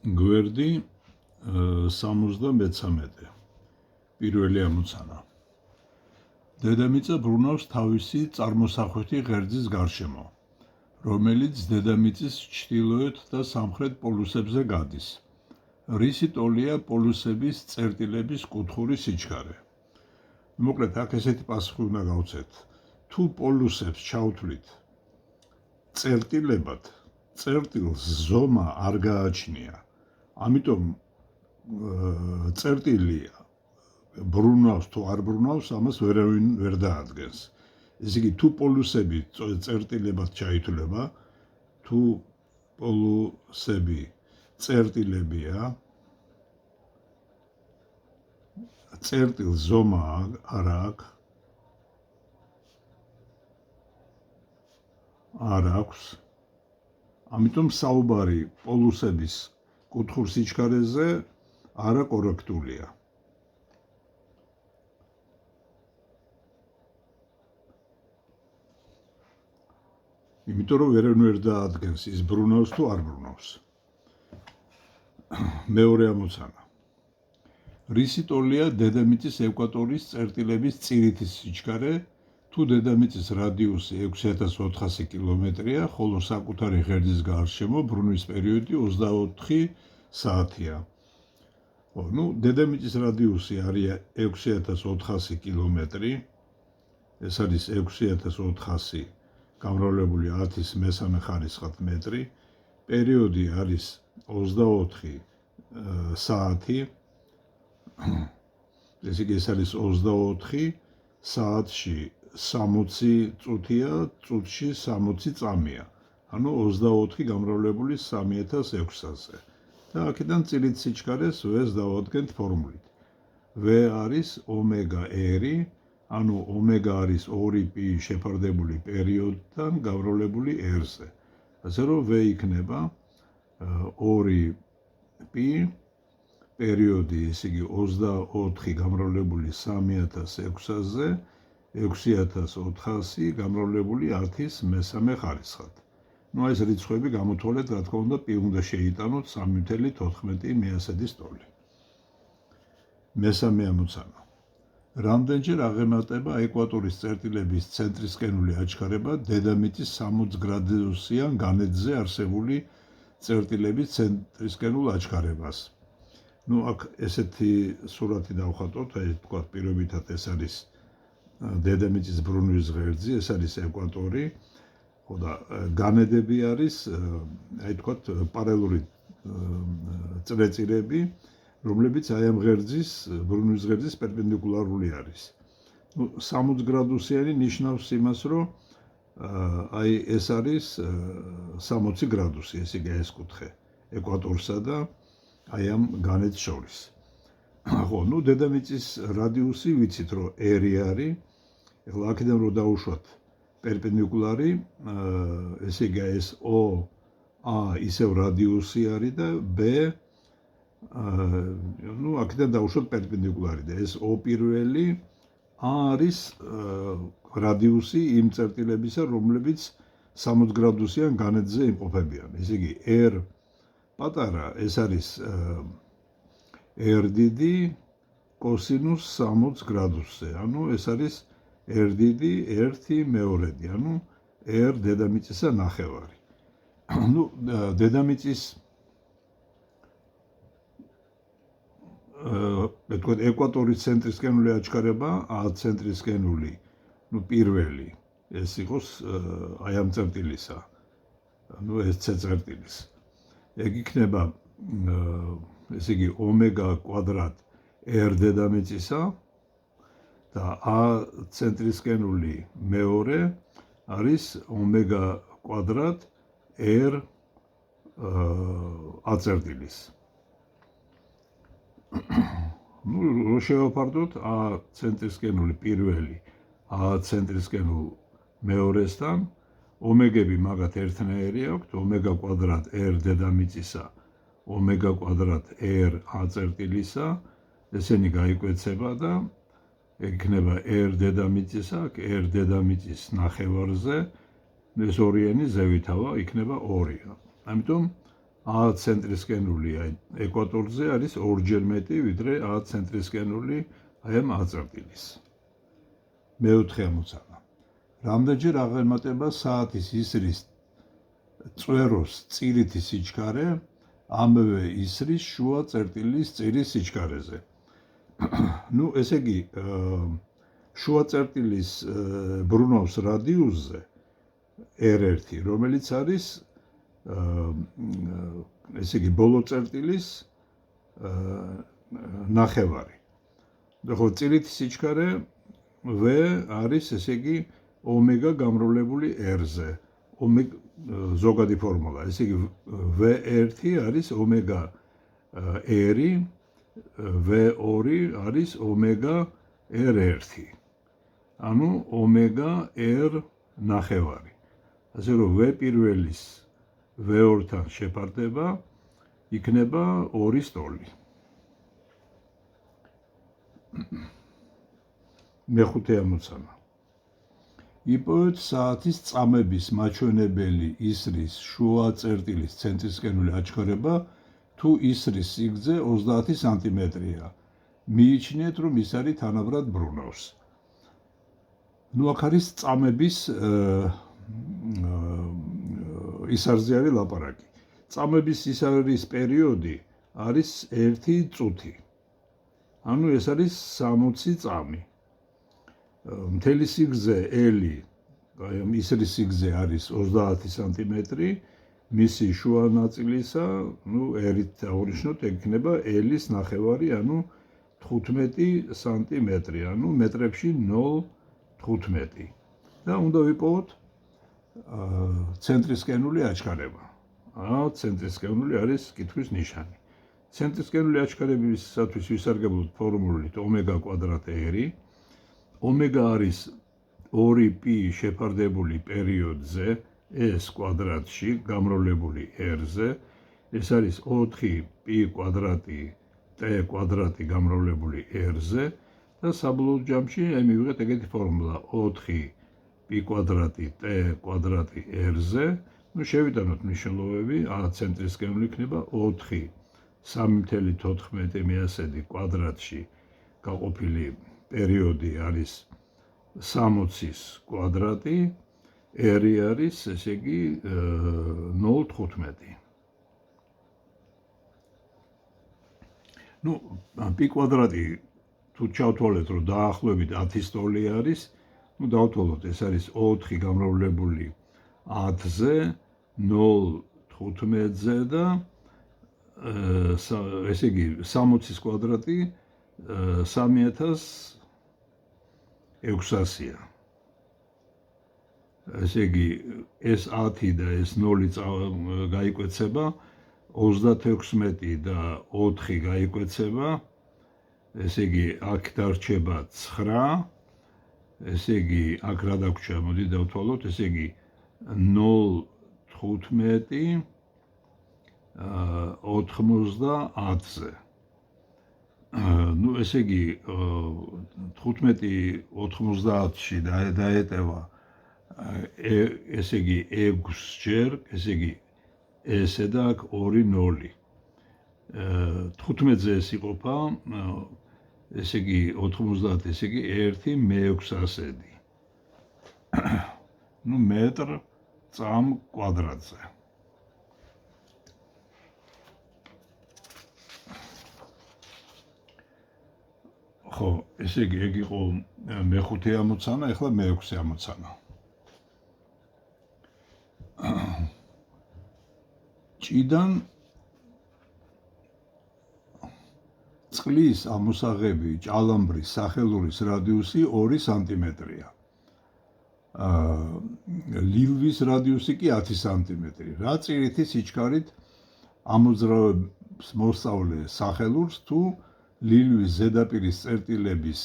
გვერდი 73. პირველი ამოცანა. დედამიწა ბრუნავს თავისი წარმოსახვითი ღერძის გარშემო, რომელიც დედამიწის ჩრდილოეთ და სამხრეთ პოლუსებზე გადის. რისი ტოლია პოლუსების წერტილების კუთხური სიჩქარე? მოკლედ, აქ ესეთი პასუხი უნდა გავცეთ. თუ პოლუსებს ჩავთვლით წერტილებად, წერტილს ზომა არ გააჩნია. ამიტომ წერტილია ბრუნავს თუ არ ბრუნავს, ამას ვერავინ ვერ დაადგენს. ესე იგი, თუ პოლუსები წერტილებად ჩაითვლება, თუ პოლუსები წერტილებია, წერტილს ზომა არ აქვს, ამიტომ საუბარი პოლუსების კუთხურ სიჩქარეზე არაკორექტულია. იმიტომ რომ ვერავინ ვერ დაადგენს, ის ბრუნავს თუ არ ბრუნავს. მეორე ამოცანა. რისი ტოლია დედამიწის ეკვატორის წერტილების წირითის სიჩქარე, თუ დედამიწის რადიუსი 6400 კილომეტრია, ხოლო საკუთარი ღერძის გარშემო ბრუნვის პერიოდი 24 საათია. დედამიწის რადიუსი არის 6400 კილომეტრი, ეს არის 6400 გამრავლებული 10-ის მესამე ხარისხად მეტრი, პერიოდი არის 24 საათი, ესე იგი ეს არის 24 საათში 60 წუთია, წუთში 60 წამია, ანუ 24 გამრავლებული 3600-ზე. და აქედან წილით სიჩქარეს ვ-ს დავადგენთ ფორმულით. V არის ომეგა R, ანუ ომეგა არის 2π შეფარდებული პერიოდთან გამრავლებული R-ზე. ასე რომ V იქნება 2π პერიოდი, ესე იგი 24 გამრავლებული 3600-ზე, 6400 გამრავლებული 10-ის მესამე ხარისხად. ეს რიცხვები გამოთვალეთ, რა თქმა უნდა, π უნდა შეიტანოთ 3.14 მეასედის ტოლი. მესამე ამოცანა. რამდენჯერ აღემატება ეკვატორის წერტილების ცენტრისკენული აჩქარება დედამიწის 60 გრადუსიან განედზე არსებული წერტილების ცენტრისკენულ აჩქარებას? აქ ესეთი სურათი დავხატოთ, თქვა პირობითად ეს არის დედამიწის ბრუნვის ღერძი, ეს არის ეკვატორი, და განედები არის, თქვა პარალელური წრეწირები, რომლებიც ამ ღერძის ბრუნვის ღერძის პერპენდიკულარული არის. 60 გრადუსიანი ნიშნავს იმას, რომ ეს არის 60 გრადუსი, ესე იგი ეს კუთხე ეკვატორსა და ამ განედს შორის. დედამიწის რადიუსი ვიცით, რომ R არის, ეხლა აქედან რომ დავუშვათ პერპენდიკულარი, ესე იგი ეს OA ისევ რადიუსი არის და B აქედან დავუშვათ პერპენდიკულარი და ეს O პირველი A არის რადიუსი იმ წერტილებისა, რომლებიც 60 გრადუსიან განედზე იმყოფებიან. ესე იგი R პატარა, ეს არის R დიდი კოსინუს 60 გრადუსზე, ანუ ეს არის R დიდი 1/2, ანუ R დედამიწისა ნახევარი. დედამიწის ეკვატორის ცენტრისკენული აჩქარება, A ცენტრისკენული, პირველი, ეს იყოს ამ წერტილისა, ეს C წერტილის. ეგ იქნება, ესე იგი, ომეგა კვადრატ R დედამიწისა და A ცენტრისკენული მეორე არის ომეგა კვადრატ R A წერტილის. რო შევაფარდოთ A ცენტრისკენული პირველი A ცენტრისკენულ მეორესთან, ომეგები მაგათ ერთნაირი აქვთ, ომეგა კვადრატ R დედამიწისა, ომეგა კვადრატ R A წერტილისა, ესენი გაიკვეცება და იქნება R დედამიწისა, R დედამიწის ნახევარზე, ეს ორიანი ზევითავა იქნება 2. ამიტომ A ცენტრისკენული ეკვატორზე არის ორჯერ მეტი, ვიდრე A ცენტრისკენული აი ამ A წერტილის. მეოთხე ამოცანა. რამდენჯერ აღემატება საათის ისრის წვეროს წირითი სიჩქარე ამავე ისრის შუა წერტილის წირის სიჩქარეზე. ნუ ესე იგი შუა წერტილის ბრუნავს რადიუსზე R1, რომელიც არის ესე იგი ბოლო წერტილის ნახევარი. ხო, წირითი სიჩქარე V არის ესე იგი ომეგა გამრავლებული R-ზე. ზოგადი ფორმულა. ესე იგი V1 არის ომეგა R, V2 არის ომეგა R1. ანუ ომეგა R ნახევარი. ასე რომ V პირველის V2-თან შეფარდება იქნება 2-ის ტოლი. მეხუთე ამოცანა. იპოვეთ საათის წამების მაჩვენებელი ისრის შუა წერტილის ცენტრისკენული აჩქარება თუ ისრის სიგრძე 30 სანტიმეტრია. მიიჩნიეთ, რომ ის არის თანაბრად ბრუნავს. ნუ აქ არის წამების ისარზე არის ლაპარაკი. წამების ისარის პერიოდი არის 1 წუთი. ანუ ეს არის 60 წამი. მთელი სიგრძე L, აი ამ ისრის სიგრძე არის 30 სანტიმეტრი, მისი შუა ნაწილისა, ნუ R-ით აღნიშნოთ, იქნება L-ის ნახევარი, ანუ 15 სანტიმეტრი, ანუ მეტრებში 0.15. და უნდა ვიპოვოთ ცენტრისკენული აჩქარება. ცენტრისკენული არის კითხვის ნიშანი. ცენტრისკენული აჩქარებისათვის ვისარგებლოთ ფორმულით ომეგა კვადრატ R. ომეგა არის 2π შეფარდებული პერიოდზე S კვადრატში გამრავლებული R-ზე. ეს არის 4π კვადრატი T კვადრატი გამრავლებული R-ზე და საბოლოო ჯამში მივიღეთ ეგეთი ფორმულა 4π კვადრატი T კვადრატი R-ზე. ნუ შევიტანოთ მნიშვნელობები, ცენტრისკენული იქნება 4 3.14 მეასედი კვადრატში გაყოფილი პერიოდი არის 60-ის კვადრატი, R არის ესე იგი 0.15. ნუ π კვადრატი თუ ჩავთვალეთ, რომ დაახლოებით 10-ის ტოლი არის, ნუ დავთვალოთ, ეს არის 4 გამრავლებული 10-ზე, 0.15-ზე და ესე იგი 60-ის კვადრატი 3600-ია. ესე იგი ეს 10 და ეს 0 გაიკვეცება, 36 და 4 გაიკვეცება, ესე იგი აქ დარჩება 9, ესე იგი აქ რა დაგვრჩა, მოდი დავთვალოთ, ესე იგი 0.15 90-ზე. ნუ ესე იგი 15-90-ში დაეტევა ესე იგი 6 ჯერ, ესე იგი ესე და აქ 2 0. 15-ზე ეს იყოფა, ესე იგი 90, ესე იგი 1/600. ნუ მეტრ წამ კვადრატზე. ხო, ესე იგი ეგ იყო მეხუთე ამოცანა, ახლა მეექვსე ამოცანა. ჭიდან წყლის ამოსაღები ჭალამბრის სახელურის რადიუსი 2 სანტიმეტრია. ლილვის რადიუსი კი 10 სანტიმეტრი. რა წირითი სიჩქარით ამოძრავებს მოსწავლე სახელურს თუ ლილვის ზედაპირის წერტილების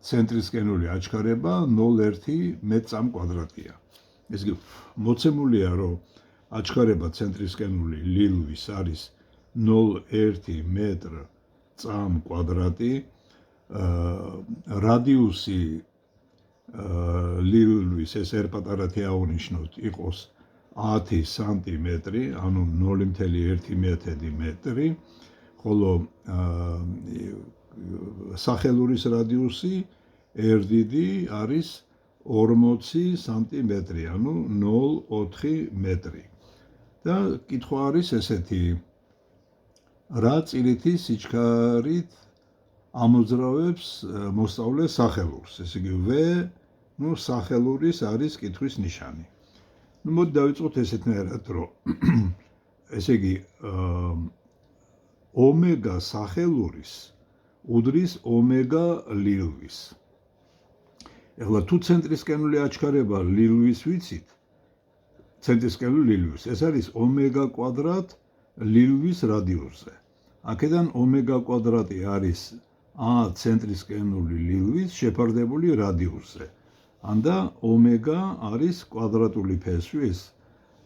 ცენტრისკენული აჩქარება 0.1 მეტრ კვადრატია. ეს იგი მოცემულია, რომ აჩქარება ცენტრისკენული ლილვის არის 0.1 მეტრ კვადრატი, რადიუსი ლილვის ეს R პატარათი აღნიშნოთ იყოს 10 სანტიმეტრი, ანუ 0.1 მეტრი, ხოლო სახელურის რადიუსი RDD არის 40 სანტიმეტრი, ანუ 0.4 მეტრი. და კითხვა არის ესეთი, რა წირითი სიჩქარით ამოძრავებს მოსწავლე სახელურს, ესე იგი V, სახელურის არის კითხვის ნიშანი. მოდი დავიწყოთ ესეთნაირად, რომ ესე იგი ომეგა სახელურის უდრის ომეგა ლილვის. ეხლა თუ ცენტრისკენული აჩქარება ლილვის ვიცით, ცენტრისკენული ლილვის, ეს არის ომეგა კვადრატ ლილვის რადიუსზე. აქედან ომეგა კვადრატი არის A ცენტრისკენული ლილვის შეფარდებული რადიუსზე. ანდა ომეგა არის კვადრატული ფესვის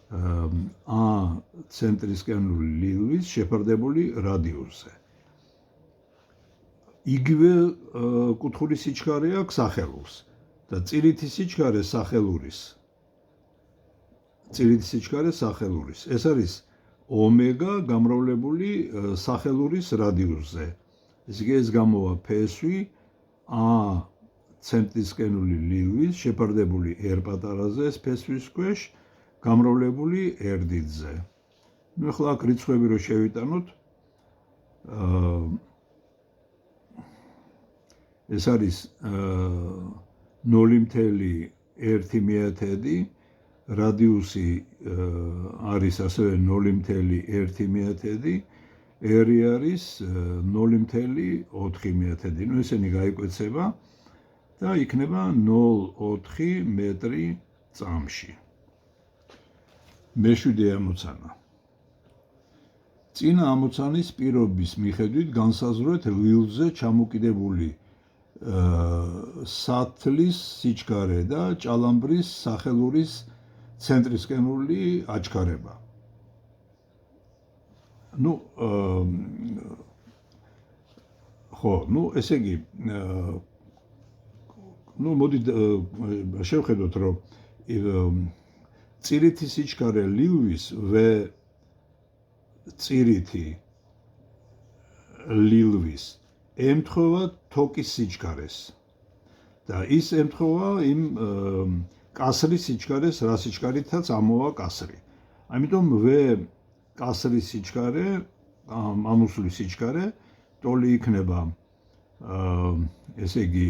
A ცენტრისკენული ლილვის შეფარდებული რადიუსზე. იგივე კუთხური სიჩქარე აქვს სახელურს და წირითი სიჩქარე სახელურის. ეს არის ომეგა გამრავლებული სახელურის რადიუსზე. ესე იგი ეს გამოვა ფესვი A ცენტრისკენული ლილვის შეფარდებული R პატარაზე ეს ფესვის ქვეშ გამრავლებული RD-ზე. ახლა აქ რიცხვები რო შევიტანოთ, ეს არის 0.1, რადიუსი არის ასევე 0.1, R არის 0.4. ნუ ესენი გაიკვეცება და იქნება 0.4 მეტრი წამში. მეშვიდე ამოცანა. წინა ამოცანის პირობის მიხედვით განსაზღვრეთ ლილვზე ჩამოკიდებული სათლის სიჩქარე და ჭალამბრის სახელურის ცენტრისკენული აჩქარება. ესე იგი, მოდით შევხედოთ, რომ წირითი სიჩქარე ლილვის V წირითი ლილვის ემთხვევა თოკის სიჩქარეს და ის ემთხვევა იმ კასრის სიჩქარეს, რა სიჩქარითაც ამოვა კასრი. ამიტომ V კასრის სიჩქარე, ამოსვლის სიჩქარე, ტოლი იქნება ესე იგი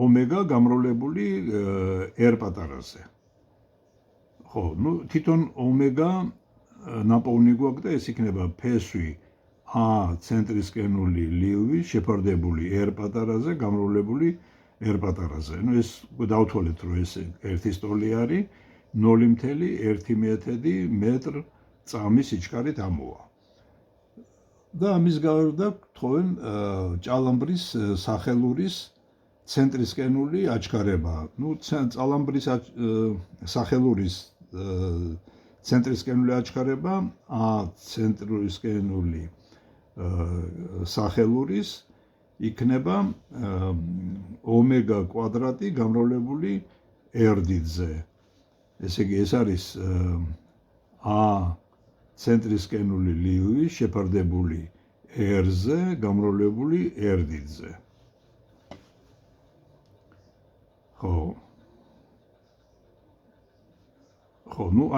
ომეგა გამრავლებული R პატარაზე. ხო, თვითონ ომეგა ნაპოვნი გვაქვს და ეს იქნება ფესვი A ცენტრისკენული ლილვის შეფარდებული R პატარაზე გამრავლებული R პატარაზე. ეს დავთვალეთ, რომ ეს ერთის ტოლი არის 0.1 მეტრ წამის სიჩქარით ამოვა. და ამის გარდა გთხოვენ ჭალამბრის სახელურის ცენტრისკენული აჩქარება. ჭალამბრის სახელურის ცენტრისკენული აჩქარება A ცენტრისკენული სახელურის იქნება ომეგა კვადრატი გამრავლებული RD-ზე. ესე იგი, ეს არის A ცენტრისკენული ლილვის შეფარდებული R-ზე გამრავლებული RD-ზე. ხო,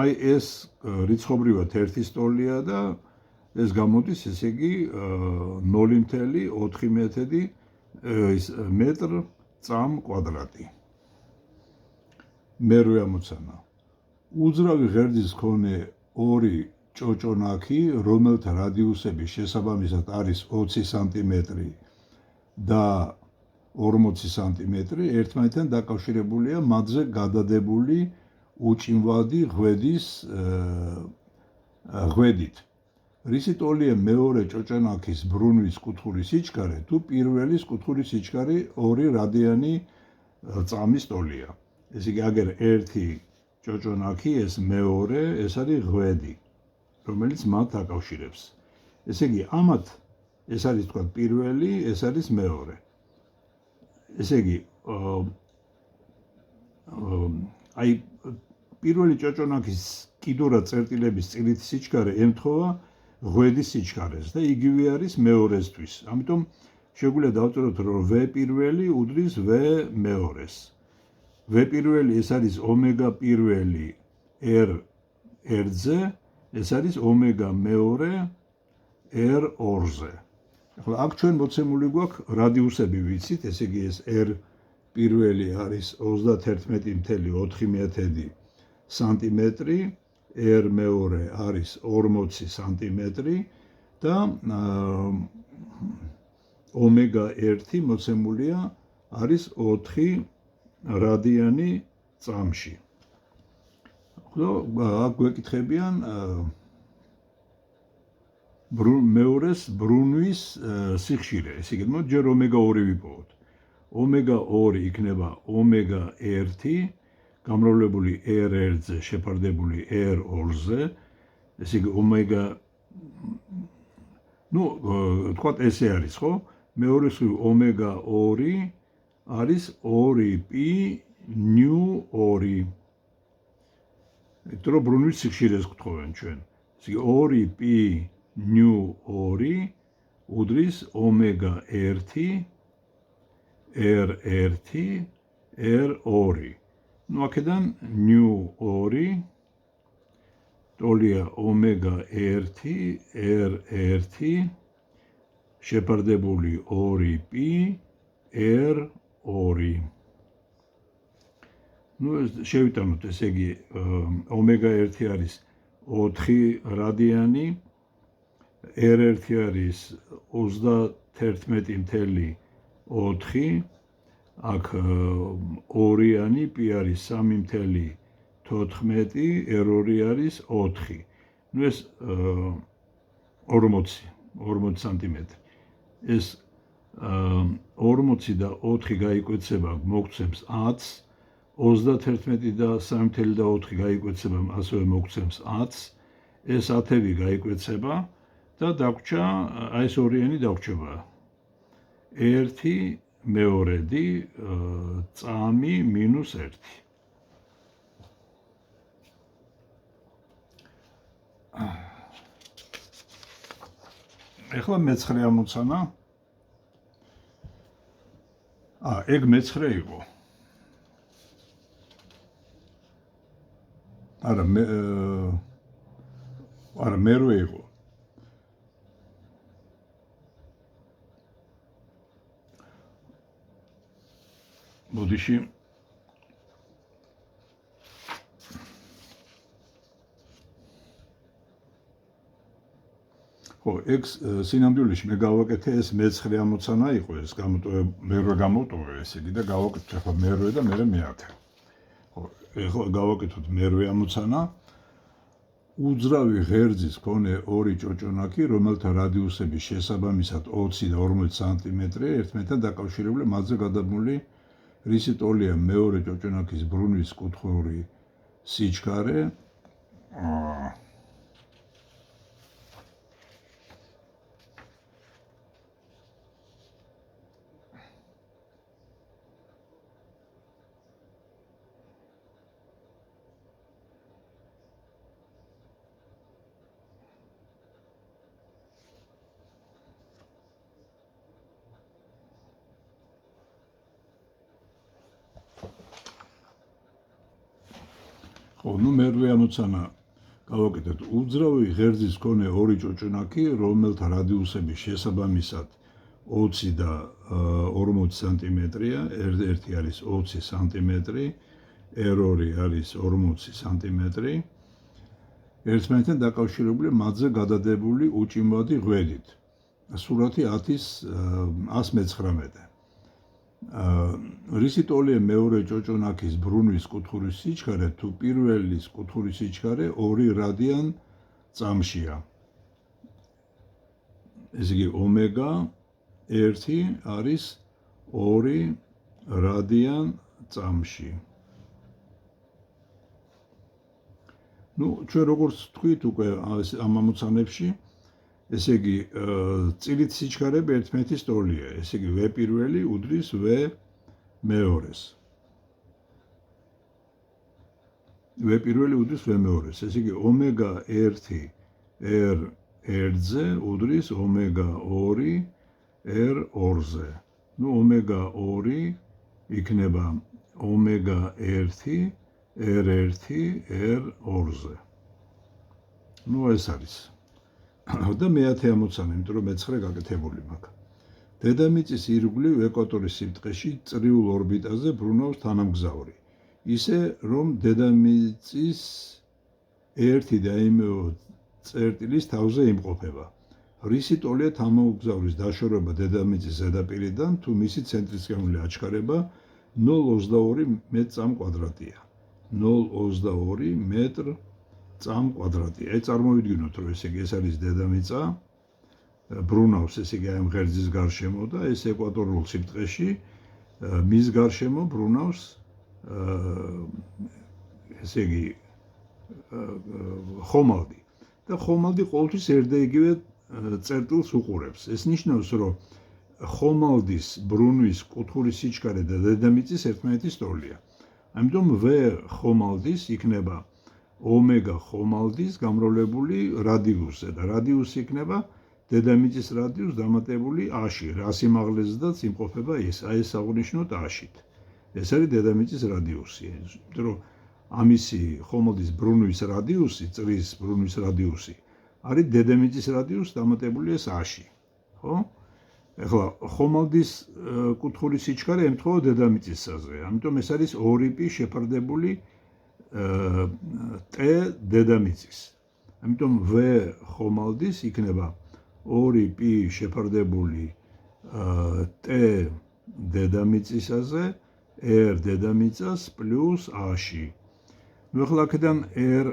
აი ეს რიცხობრივად ერთის ტოლია და ეს გამოდის, ესე იგი 0.4 მეტრ წამ კვადრატი. მერვე ამოცანა. უძრავი ღერძის მქონე ორი ჭოჭონაკი, რომელთა რადიუსები შესაბამისად არის 20 სანტიმეტრი და 40 სანტიმეტრი, ერთმანეთთან დაკავშირებულია მათზე გადადებული უჭმვადი ღვედით. რისი ტოლია მეორე ჭოჭონაკის ბრუნვის კუთხური სიჩქარე, თუ პირველის კუთხური სიჩქარე 2 რადიანი წამის ტოლია. ესე იგი, აგერ ერთი ჭოჭონაკი, ეს მეორე, ეს არის ღვედი, რომელიც მათ აკავშირებს. ესე იგი, ამათ ეს არის თქვა პირველი, ეს არის მეორე. ესე იგი, აი პირველი ჭოჭონაკის კიდურა წერტილების წილით სიჩქარე ემთხვევა ღვედის სიჩქარეს და იგივე არის მეორესთვის. ამიტომ შეგვიძლია დავწეროთ, რომ V პირველი უდრის V მეორეს. V პირველი ეს არის ომეგა პირველი R R-ზე, ეს არის ომეგა მეორე R ორზე. ახლა აქ ჩვენ მოცემული გვაქვს რადიუსები ვიცით, ესე იგი ეს R პირველი არის 31.4 სანტიმეტრი, R მეორე არის 40 სანტიმეტრი და ომეგა 1 მოცემულია არის 4 რადიანი წამში. ხო, აქ გვეკითხებიან მეორეს ბრუნვის სიხშირე. ესე იგი, მოდი ჯერ ომეგა 2 ვიპოვოთ. ომეგა 2 იქნება ომეგა 1 გამრავლებული R1-ზე შეფარდებული R2-ზე. ესე იგი, ომეგა თქვათ ესე არის, ხო? მეორე სულ ომეგა 2 არის 2π ნუ2. მეტრო ბრუნვის სიხშირეს გვთხოვენ ჩვენ. ესე იგი 2π ნუ2 უდრის ომეგა 1 R1 R2. აქედან ნუ2 ტოლია ომეგა 1 R1 შეფარდებული 2π R2. შევიტანოთ, ესე იგი ომეგა 1 არის 4 რადიანი, R1 არის 31.4, აქ 2-იანი, π არის 3.14, R2 არის 4. ეს 40 სანტიმეტრი. ეს 40 და 4 გაიკვეცება, მოგცემს 10. 31 და 3.4 გაიკვეცება, ასევე მოგცემს 10. ეს 10-ები გაიკვეცება და დაგვრჩა, აი ეს ორიანი დაგვრჩება. 1 მეორედი წამი მინუს 1. ეხლა მეცხრე ამოცანა. ეგ მეცხრე იყო. არა მერვე იყო. ბოდიში ხო, ეგ სინამდვილეში მე გავაკეთე, ეს მეცხრე ამოცანა იყო, ეს მერვე გამოტოვე, ესე იგი და გავაკეთე ახლა მერვე და მერე მე-10. ხო, ეხლა გავაკეთოთ მერვე ამოცანა. უძრავი ღერძის მქონე ორი ჭოჭონაკი, რომელთა რადიუსები შესაბამისად 20 და 40 სანტიმეტრია, ერთმანეთთან დაკავშირებული, მათზე გადაბმული რისი ტოლია მეორე ჭოჭონაკის ბრუნვის კუთხური სიჩქარე. მერვე ამოცანა გავაკეთეთ. უძრავი ღერძის მქონე ორი ჭოჭონაკი, რომელთა რადიუსები შესაბამისად 20 და 40 სანტიმეტრია, R1 არის 20 სანტიმეტრი, R2 არის 40 სანტიმეტრი, ერთმანეთთან დაკავშირებული, მათზე გადადებული უჭიმვადი ღვედით. სურათი 119. რისი ტოლია მეორე ჭოჭონაკის ბრუნვის კუთხურის სიჩქარე, თუ პირველის კუთხურის სიჩქარე 2 რადიან წამშია. ესე იგი ომეგა 1 არის 2 რადიან წამში. ჩვენ როგორც თქვით უკვე ამ ამოცანებში, ესე იგი წილით სიჩქარები ერთმანეთის ტოლია. ესე იგი V პირველი უდრის V მეორეს. V პირველი უდრის V მეორეს. ესე იგი ომეგა 1 R 1-ზე უდრის ომეგა 2 R 2-ზე. ნუ ომეგა 2 იქნება ომეგა 1 R 1 R 2-ზე. ნუ ეს არის. და მეათე ამოცანა, იმიტომ რომ მე-9 გაკეთებული მაქვს. დედამიწის ირგვლივ ეკვატორის სიბრტყეში წრიულ ორბიტაზე ბრუნავს თანამგზავრი. ისე რომ დედამიწის ერთი და იმავე წერტილის თავზე იმყოფება. რისი ტოლია თანამგზავრის დაშორება დედამიწის ზედაპირიდან, თუ მისი ცენტრისკენული აჩქარება 0,22 მეტ/წ²-ია. 0,22 მეტ/წ². აი წარმოვიდგინოთ, რომ ესე იგი ეს არის დედამიწა, ბრუნავს ესე იგი ამ ღერძის გარშემო და ეს ეკვატორულ სიბრტყეში მის გარშემო ბრუნავს ესე იგი ხომალდი და ხომალდი ყოველთვის ერთ და იგივე წერტილს უყურებს. ეს ნიშნავს, რომ ხომალდის ბრუნვის კუთხური სიჩქარე და დედამიწის ერთმანეთის ტოლია. ამიტომ V ხომალდის იქნება ომეგა ხომალდის გამრავლებული რადიუსზე და რადიუსი იქნება დედამიწის რადიუსს დამატებული A-ში, რა სიმაღლეზედაც იმყოფება ეს. აი ეს აღნიშნოთ A-შით. ეს არის დედამიწის რადიუსი. იმიტომ რომ ამისი ხომალდის ბრუნვის რადიუსი, წრის ბრუნვის რადიუსი არის დედამიწის რადიუსს დამატებული ეს A-ში. ხო? ეხლა ხომალდის კუთხური სიჩქარე ემთხვევა დედამიწისაზე. ამიტომ ეს არის 2π შეფარდებული T დედამიწის. ამიტომ V ხომალდის იქნება 2π შეფარდებული T დედამიწისაზე R დედამიწას პლუს A-ში. ნუ ახლა აქედან R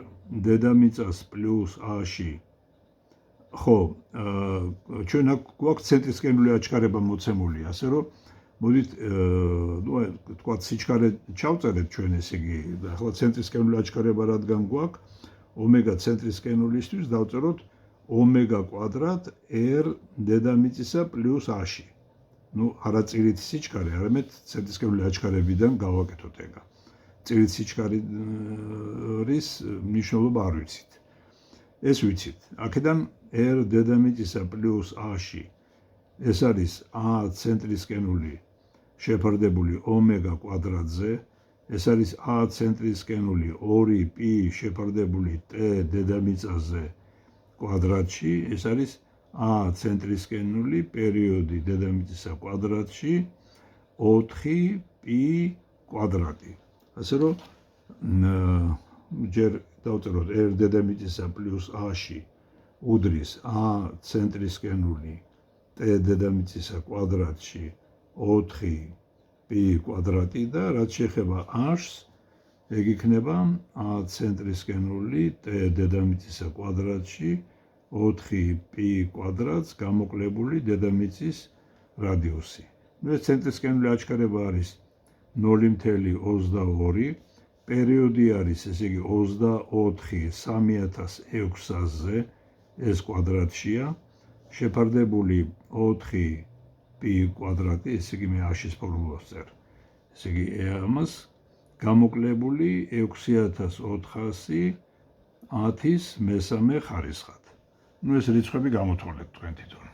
დედამიწას პლუს A-ში. ხო, ჩვენ აქ გვაქვს ცენტრისკენული აჩქარება მოცემული, ასე რომ მოდით ნუ თქვა სიჩქარე ჩავწერეთ ჩვენ ესე იგი, ახლა ცენტრისკენული აჩქარება რადგან გვაქვს, ომეგა ცენტრისკენულისთვის დავწეროთ ომეგა კვადრატ R დედამიწისა პლუს A-ში. ნუ არა წირითი სიჩქარე, არამედ ცენტრისკენული აჩქარებიდან გავაკეთოთ ეგა. წირითი სიჩქარის მნიშვნელობა არ ვიცით. ეს ვიცით. აქედან R დედამიწისა პლუს A-ში. ეს არის A ცენტრისკენული შეფარდებული ომეგა კვადრატზე. ეს არის A ცენტრისკენული 2π შეფარდებული T დედამიწაზე კვადრატში. ეს არის A ცენტრისკენული პერიოდი დედამიწისა კვადრატში 4π კვადრატი. ასე რომ ჯერ დავწეროთ R დედამიწისა პლუს A-ში უდრის A ცენტრისკენული T დედამიწისა კვადრატში 4π კვადრატი და რაც შეეხება A-ს, ეგ იქნება A ცენტრისკენული T დედამიწისა კვადრატში 4π კვადრატს გამოკლებული დედამიწის რადიუსი. ნუ ეს ცენტრისკენული აჩქარება არის 0.22, პერიოდი არის ესე იგი 24/3006-ზე, ეს კვადრატშია, შეფარდებული 4π კვადრატი, ესე იგი მე A-შის ფორმულას წერ. ესე იგი ამას გამოკლებული 6410-ის მესამე ხარისხად. ნუ ეს რიცხვები გამოთვალეთ თქვენ თვითონ.